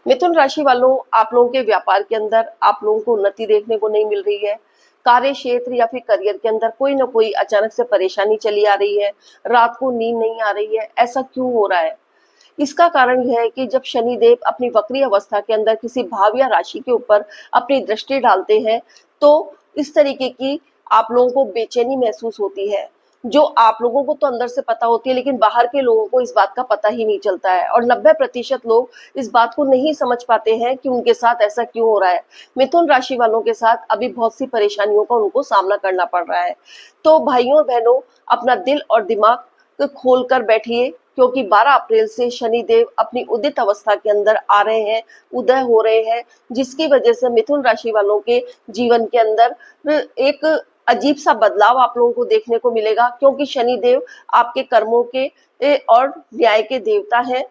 मिथुन राशि वालों, आप लोगों के व्यापार के अंदर आप लोगों को उन्नति देखने को नहीं मिल रही है। कार्य क्षेत्र या फिर करियर के अंदर कोई ना कोई अचानक से परेशानी चली आ रही है। रात को नींद नहीं आ रही है, ऐसा क्यों हो रहा है? इसका कारण यह है कि जब शनिदेव अपनी वक्री अवस्था के अंदर किसी भाव या राशि के ऊपर अपनी दृष्टि डालते हैं, तो इस तरीके की आप लोगों को बेचैनी महसूस होती है, जो आप लोगों को तो अंदर से पता होती है, लेकिन बाहर के लोगों को इस बात का पता ही नहीं चलता है। और 90% लोग इस बात को नहीं समझ पाते हैं कि उनके साथ ऐसा क्यों हो रहा है। मिथुन राशि वालों के साथ अभी बहुत सी परेशानियों का उनको सामना करना पड़ रहा है। तो भाइयों और बहनों, अपना दिल और दिमाग खोल कर बैठिए, क्योंकि 12 अप्रैल से शनिदेव अपनी उदित अवस्था के अंदर आ रहे हैं, उदय हो रहे हैं, जिसकी वजह से मिथुन राशि वालों के जीवन के अंदर एक अजीब सा बदलाव आप लोगों को देखने को मिलेगा, क्योंकि शनिदेव आपके कर्मों के और न्याय के देवता हैं।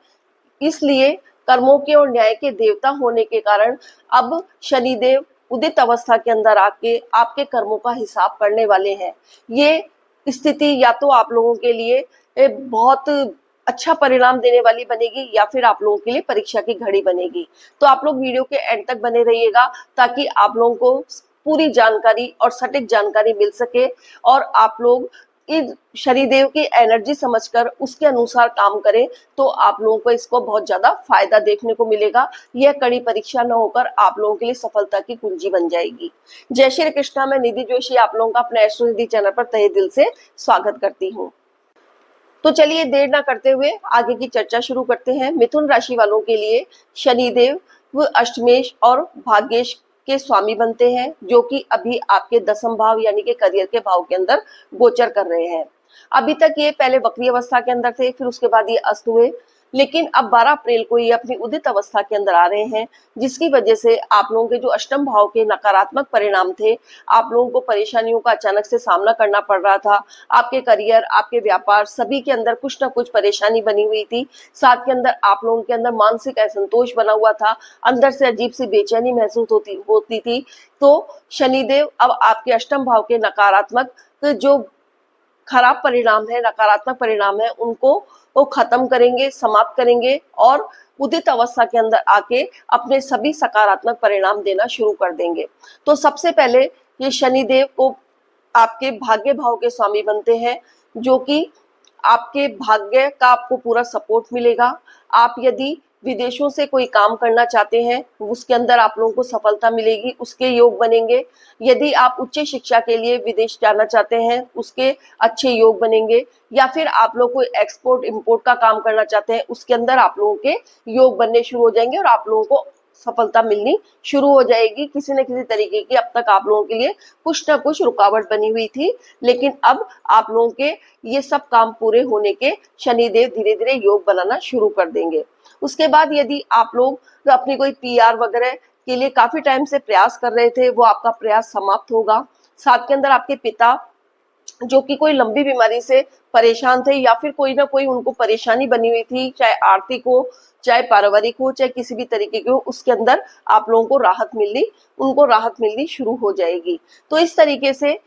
इसलिए कर्मों के और न्याय के देवता होने के कारण अब शनिदेव उदित अवस्था के अंदर आके आपके कर्मों का हिसाब करने वाले हैं। ये स्थिति या तो आप लोगों के लिए बहुत अच्छा परिणाम देने वाली बनेगी, या फिर आप लोगों के लिए परीक्षा की घड़ी बनेगी। तो आप लोग वीडियो के एंड तक बने रहिएगा, ताकि आप लोगों को पूरी जानकारी और सटीक जानकारी मिल सके, और आप लोग इस शनिदेव की एनर्जी समझकर उसके अनुसार काम करें, तो आप लोगों को इसको बहुत ज्यादा फायदा देखने को मिलेगा। यह कड़ी परीक्षा न होकर आप लोगों के लिए सफलता की कुंजी बन जाएगी। जय श्री कृष्णा। मैं निधि जोशी आप लोगों का अपने एस्ट्रो निधि चैनल पर तहे दिल से स्वागत करती हूँ। तो चलिए देर ना करते हुए आगे की चर्चा शुरू करते हैं। मिथुन राशि वालों के लिए शनिदेव वो अष्टमेश और भाग्येश के स्वामी बनते हैं, जो कि अभी आपके दसम भाव यानी कि करियर के भाव के अंदर गोचर कर रहे हैं। अभी तक ये पहले वक्री अवस्था के अंदर थे, फिर उसके बाद ये अस्त हुए, लेकिन अब 12 अप्रैल को ये अपनी उदित अवस्था के अंदर आ रहे हैं, जिसकी वजह से आप लोगों के जो अष्टम भाव के नकारात्मक परिणाम थे, आप लोगों को परेशानियों का अचानक से सामना करना पड़ रहा था। आपके करियर, आपके व्यापार, सभी के अंदर कुछ ना कुछ परेशानी बनी हुई थी। साथ के अंदर आप लोगों के अंदर मानसिक असंतोष बना हुआ था, अंदर से अजीब सी बेचैनी महसूस होती थी। तो शनिदेव अब आपके अष्टम भाव के नकारात्मक जो खराब परिणाम है, नकारात्मक परिणाम है, उनको वो खत्म करेंगे, समाप्त करेंगे, और उदित अवस्था के अंदर आके अपने सभी सकारात्मक परिणाम देना शुरू कर देंगे। तो सबसे पहले ये शनिदेव को आपके भाग्य भाव के स्वामी बनते हैं, जो कि आपके भाग्य का आपको पूरा सपोर्ट मिलेगा। आप यदि विदेशों से कोई काम करना चाहते हैं, उसके अंदर आप लोगों को सफलता मिलेगी, उसके योग बनेंगे। यदि आप उच्च शिक्षा के लिए विदेश जाना चाहते हैं, उसके अच्छे योग बनेंगे। या फिर आप लोग कोई एक्सपोर्ट इंपोर्ट का काम करना चाहते हैं, उसके अंदर आप लोगों के योग बनने शुरू हो जाएंगे, और आप लोगों को सफलता मिलनी शुरू हो जाएगी। किसी न किसी तरीके की अब तक आप लोगों के लिए कुछ ना कुछ रुकावट बनी हुई थी, लेकिन अब आप लोगों के ये सब काम पूरे होने के शनिदेव धीरे धीरे योग बनाना शुरू कर देंगे। उसके बाद यदि आप लोग अपनी कोई पीआर वगैरह के लिए काफी टाइम से प्रयास कर रहे थे, वो आपका प्रयास समाप्त होगा। साथ के अंदर आपके पिता, जो कि कोई लंबी बीमारी से परेशान थे, या फिर कोई ना कोई उनको परेशानी बनी हुई थी, चाहे आर्थिक हो, चाहे पारिवारिक हो, चाहे किसी भी तरीके की हो, उसके अंदर आप लोगों को उनको राहत मिलनी शुरू हो जाएगी। तो इस तरीके से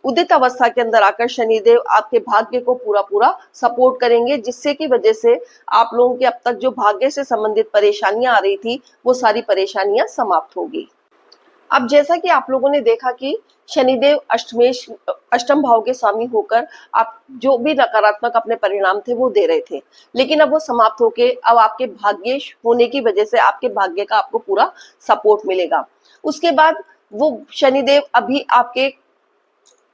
उदित अवस्था के अंदर आकर शनिदेव आपके भाग्य को पूरा पूरा सपोर्ट करेंगे, जिससे की वजह से आप लोगों के अब तक जो भाग्य से संबंधित परेशानियां आ रही थी, वो सारी परेशानियां समाप्त होगी। अब जैसा कि आप लोगों ने देखा कि शनिदेव अष्टम भाव के स्वामी होकर आप जो भी नकारात्मक अपने परिणाम थे वो दे रहे थे, लेकिन अब वो समाप्त होके अब आपके भाग्येश होने की वजह से आपके भाग्य का आपको पूरा सपोर्ट मिलेगा। उसके बाद वो शनिदेव अभी आपके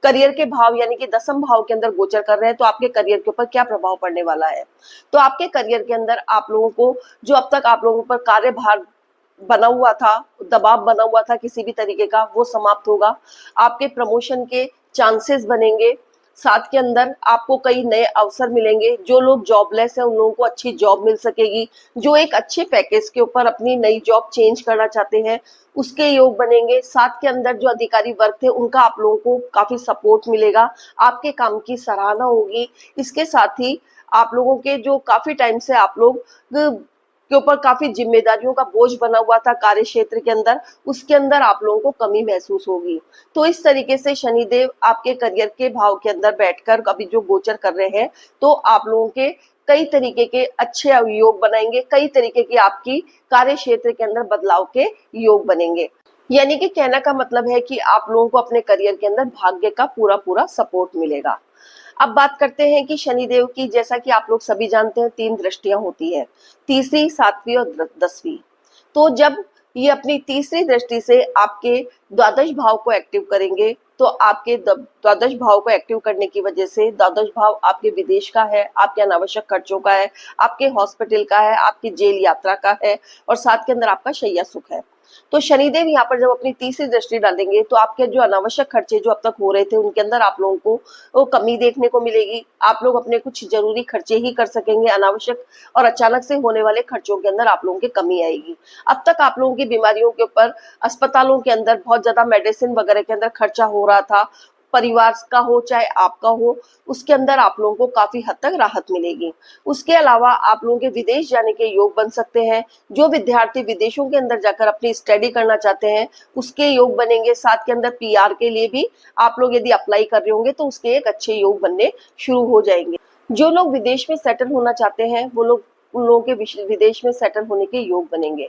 करियर के भाव यानी कि दसम भाव के अंदर गोचर कर रहे हैं, तो आपके करियर के ऊपर क्या प्रभाव पड़ने वाला है? तो आपके करियर के अंदर आप लोगों को जो अब तक आप लोगों पर कार्यभार बना हुआ था, दबाव बना हुआ था किसी भी तरीके का, वो समाप्त होगा। आपके प्रमोशन के चांसेस बनेंगे। साथ के अंदर आपको कई नए अवसर मिलेंगे। जो लोग जॉबलेस हैं, उन लोगों को अच्छी जॉब मिल सकेगी। जो एक अच्छे पैकेज के ऊपर अपनी नई जॉब चेंज करना चाहते हैं, उसके योग बनेंगे। साथ के अंदर जो अधिकारी वर्ग थे, उनका आप लोगों को काफी सपोर्ट मिलेगा, आपके काम की सराहना होगी। इसके साथ ही आप लोगों के जो काफी टाइम से आप लोग के ऊपर काफी जिम्मेदारियों का बोझ बना हुआ था कार्य क्षेत्र के अंदर, उसके अंदर आप लोगों को कमी महसूस होगी। तो इस तरीके से शनिदेव आपके करियर के भाव के अंदर बैठकर अभी जो गोचर कर रहे हैं, तो आप लोगों के कई तरीके के अच्छे योग बनाएंगे, कई तरीके की आपकी कार्य क्षेत्र के अंदर बदलाव के योग बनेंगे। यानी कि कहने का मतलब है कि आप लोगों को अपने करियर के अंदर भाग्य का पूरा पूरा सपोर्ट मिलेगा। अब बात करते हैं कि शनिदेव की, जैसा कि आप लोग सभी जानते हैं, 3 दृष्टियां होती है, तीसरी, 7वीं और 10वीं। तो जब ये अपनी तीसरी दृष्टि से आपके द्वादश भाव को एक्टिव करेंगे, तो आपके द्वादश भाव को एक्टिव करने की वजह से द्वादश भाव आपके विदेश का है, आपके अनावश्यक खर्चों का है, आपके हॉस्पिटल का है, आपकी जेल यात्रा का है, और साथ के अंदर आपका शैया सुख है। तो शनिदेव यहाँ पर जब अपनी तीसरी दृष्टि डालेंगे, तो आपके जो अनावश्यक खर्चे जो अब तक हो रहे थे, उनके अंदर आप लोगों को वो कमी देखने को मिलेगी। आप लोग अपने कुछ जरूरी खर्चे ही कर सकेंगे, अनावश्यक और अचानक से होने वाले खर्चों के अंदर आप लोगों की कमी आएगी। अब तक आप लोगों की बीमारियों के ऊपर अस्पतालों के अंदर बहुत ज्यादा मेडिसिन वगैरह के अंदर खर्चा हो रहा था, परिवार का हो चाहे आपका हो, उसके अंदर आप लोगों को काफी हद तक राहत मिलेगी। उसके अलावा आप लोगों के विदेश जाने के योग बन सकते हैं। जो विद्यार्थी विदेशों के अंदर जाकर अपनी स्टडी करना चाहते हैं, उसके योग बनेंगे। साथ के अंदर पीआर के लिए भी आप लोग यदि अप्लाई कर रहे होंगे, तो उसके एक अच्छे योग बनने शुरू हो जाएंगे। जो लोग विदेश में सेटल होना चाहते हैं, वो लोग, उन लोगों के विदेश में सेटल होने के योग बनेंगे।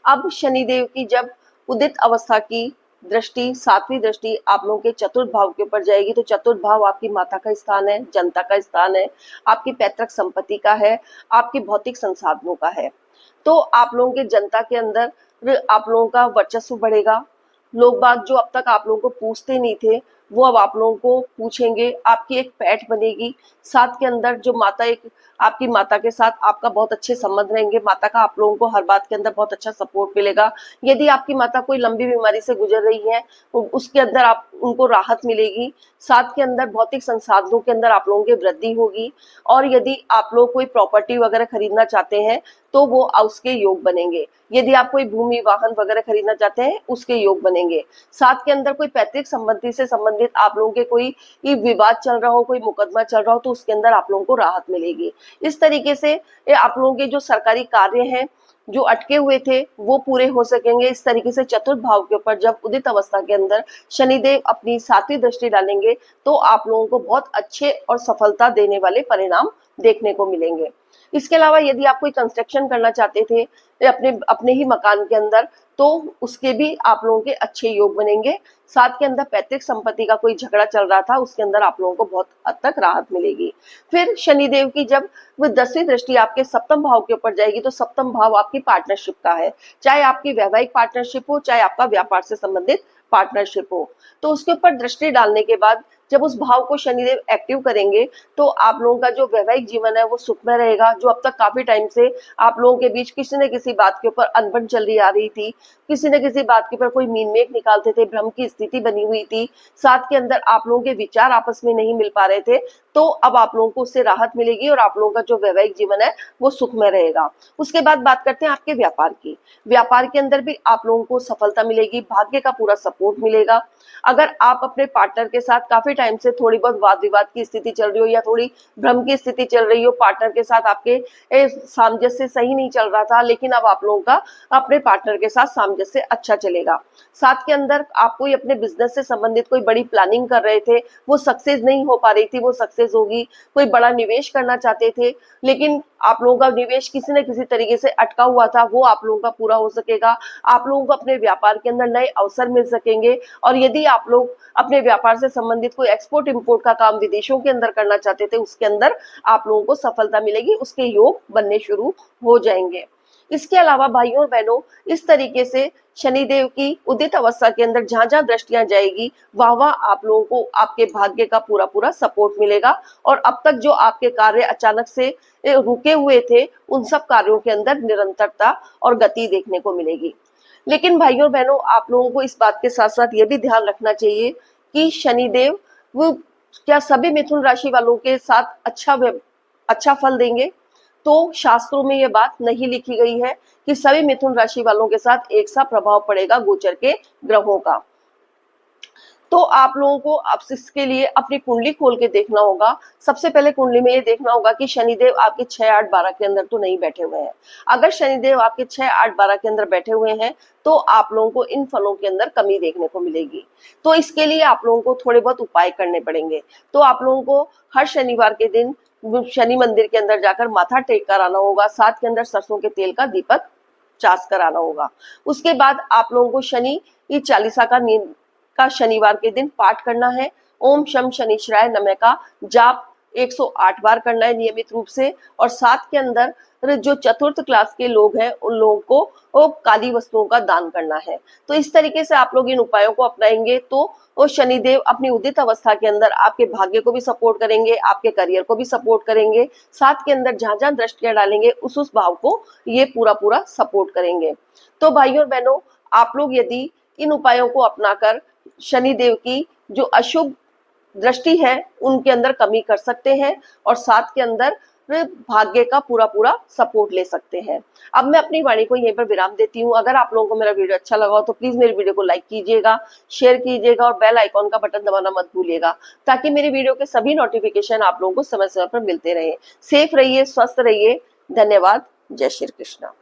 अब शनिदेव की जब उदित अवस्था की दृष्टि, 7वीं दृष्टि आप लोगों के चतुर्थ भाव के ऊपर जाएगी, तो चतुर्थ भाव आपकी माता का स्थान है, जनता का स्थान है, आपकी पैतृक संपत्ति का है, आपकी भौतिक संसाधनों का है। तो आप लोगों के जनता के अंदर आप लोगों का वर्चस्व बढ़ेगा। लोग बाग जो अब तक आप लोगों को पूछते नहीं थे, वो अब आप लोगों को पूछेंगे। आपकी एक पैठ बनेगी। साथ के अंदर जो माता, एक आपकी माता के साथ आपका बहुत अच्छे संबंध रहेंगे। माता का आप लोगों को हर बात के अंदर बहुत अच्छा सपोर्ट मिलेगा। यदि आपकी माता कोई लंबी बीमारी से गुजर रही है, तो उसके अंदर आप उनको राहत मिलेगी। साथ के अंदर भौतिक संसाधनों के अंदर आप लोगों की वृद्धि होगी। और यदि आप लोग कोई प्रॉपर्टी वगैरह खरीदना चाहते हैं, तो वो उसके योग बनेंगे। यदि आप कोई भूमि वाहन वगैरह खरीदना चाहते हैं, उसके योग बनेंगे। साथ के अंदर कोई पैतृक संपत्ति से संबंधित आप लोगों के कोई विवाद चल रहा हो, कोई मुकदमा चल रहा हो, तो उसके अंदर आप लोगों को राहत मिलेगी। इस तरीके से आप लोगों के जो सरकारी कार्य हैं, जो अटके हुए थे, वो पूरे हो सकेंगे। इस तरीके से चतुर्थ भाव के ऊपर जब उदित अवस्था के अंदर शनिदेव अपनी 7वीं दृष्टि डालेंगे, तो आप लोगों को बहुत अच्छे और सफलता देने वाले परिणाम देखने को मिलेंगे। इसके अलावा यदि आप कोई कंस्ट्रक्शन करना चाहते थे अपने अपने ही मकान के अंदर, तो उसके भी आप लोगों के अच्छे योग बनेंगे। साथ के अंदर पैतृक संपत्ति का कोई झगड़ा चल रहा था, उसके अंदर आप लोगों को बहुत हद तक राहत मिलेगी। फिर शनिदेव की जब वो 10वीं दृष्टि आपके सप्तम भाव के ऊपर जाएगी, तो सप्तम भाव आपकी पार्टनरशिप का है। चाहे आपकी वैवाहिक पार्टनरशिप हो, चाहे आपका व्यापार से संबंधित पार्टनरशिप हो, तो उसके ऊपर दृष्टि डालने के बाद जब उस भाव को शनिदेव एक्टिव करेंगे, तो आप लोगों का जो वैवाहिक जीवन है वो सुखमय रहेगा। जो अब तक काफी टाइम से आप लोगों के बीच किसी न किसी बात के ऊपर अनबन चल रही आ रही थी, किसी न किसी बात के ऊपर कोई मीन मेख निकालते थे, भ्रम की स्थिति बनी हुई थी, साथ के अंदर आप लोगों के विचार आपस में नहीं मिल पा रहे थे, तो अब आप लोगों को उससे राहत मिलेगी और आप लोगों का जो वैवाहिक जीवन है वो सुखमय रहेगा। उसके बाद बात करते हैं आपके व्यापार की। व्यापार के अंदर भी आप लोगों को सफलता मिलेगी, भाग्य का पूरा सपोर्ट मिलेगा। अगर आप अपने पार्टनर के साथ काफी टाइम से थोड़ी बहुत वाद विवाद की स्थिति चल रही हो, या थोड़ी भ्रम की स्थिति चल रही हो, पार्टनर के साथ आपके सामंजस्य सही नहीं चल रहा था, लेकिन अब आप लोगों का अपने पार्टनर के साथ सामंजस्य अच्छा चलेगा। साथ के अंदर आप कोई अपने बिजनेस से संबंधित कोई बड़ी प्लानिंग कर रहे थे, वो सक्सेस नहीं हो पा रही थी, वो सक्सेस होगी। कोई बड़ा निवेश करना चाहते थे, लेकिन आप लोगों का निवेश किसी न किसी तरीके से अटका हुआ था, वो आप लोगों का पूरा हो सकेगा। आप लोगों को अपने व्यापार के अंदर नए अवसर मिल सकेंगे। और यदि आप लोग अपने व्यापार से संबंधित कोई एक्सपोर्ट इंपोर्ट का काम विदेशों के अंदर करना चाहते थे, उसके अंदर आप लोगों को सफलता मिलेगी, उसके योग बनने शुरू हो जाएंगे। इसके अलावा भाइयों और बहनों, इस तरीके से शनिदेव की उदित अवस्था के अंदर जहां जहां दृष्टियां जाएगी, वहां वहां आप लोगों को आपके भाग्य का पूरा पूरा सपोर्ट मिलेगा। और अब तक जो आपके कार्य अचानक से रुके हुए थे, उन सब कार्यों के अंदर निरंतरता और गति देखने को मिलेगी। लेकिन भाइयों और बहनों, आप लोगों को इस बात के साथ साथ ये भी ध्यान रखना चाहिए कि शनिदेव वो क्या सभी मिथुन राशि वालों के साथ अच्छा फल देंगे? तो शास्त्रों में ये बात नहीं लिखी गई है कि सभी मिथुन राशि वालों के साथ एक सा प्रभाव पड़ेगा गोचर के ग्रहों का। तो आप लोगों को अब इसके लिए अपनी कुंडली खोल के देखना होगा। सबसे पहले कुंडली में ये देखना होगा कि शनिदेव आपके 6, 8, 12 के अंदर तो नहीं बैठे हुए हैं। अगर शनिदेव आपके 6, 8, 12 के अंदर बैठे हुए हैं, तो आप लोगों को इन फलों के अंदर कमी देखने को मिलेगी। तो इसके लिए आप लोगों को थोड़े बहुत उपाय करने पड़ेंगे। तो आप लोगों को हर शनिवार के दिन शनि मंदिर के अंदर जाकर माथा टेक कर आना होगा, साथ के अंदर सरसों के तेल का दीपक चास कर आना होगा। उसके बाद आप लोगों को शनि की चालीसा का शनिवार के दिन पाठ करना है। ओम शम शनिश्चराय नमः का जाप 108 बार करना है नियमित रूप से। और साथ के अंदर जो चतुर्थ क्लास के लोग हैं उन लोगों को वो काली वस्तुओं का दान करना है। तो इस तरीके से आप लोग इन उपायों को अपनाएंगे तो वो शनिदेव अपनी उदित अवस्था के अंदर आपके भाग्य को भी सपोर्ट करेंगे, आपके करियर को भी सपोर्ट करेंगे, साथ के अंदर जहां जहां दृष्टियां डालेंगे उस भाव को ये पूरा पूरा सपोर्ट करेंगे। तो भाइयों और बहनों, आप लोग यदि इन उपायों को अपनाकर शनिदेव की जो अशुभ दृष्टि है उनके अंदर कमी कर सकते हैं और साथ के अंदर भाग्य का पूरा पूरा सपोर्ट ले सकते हैं। अब मैं अपनी वाणी को यहीं पर विराम देती हूँ। अगर आप लोगों को मेरा वीडियो अच्छा लगा हो तो प्लीज मेरी वीडियो को लाइक कीजिएगा, शेयर कीजिएगा और बेल आइकॉन का बटन दबाना मत भूलिएगा, ताकि मेरी वीडियो के सभी नोटिफिकेशन आप लोगों को समय समय पर मिलते रहे। सेफ रहिए, स्वस्थ रहिए। धन्यवाद। जय श्री कृष्ण।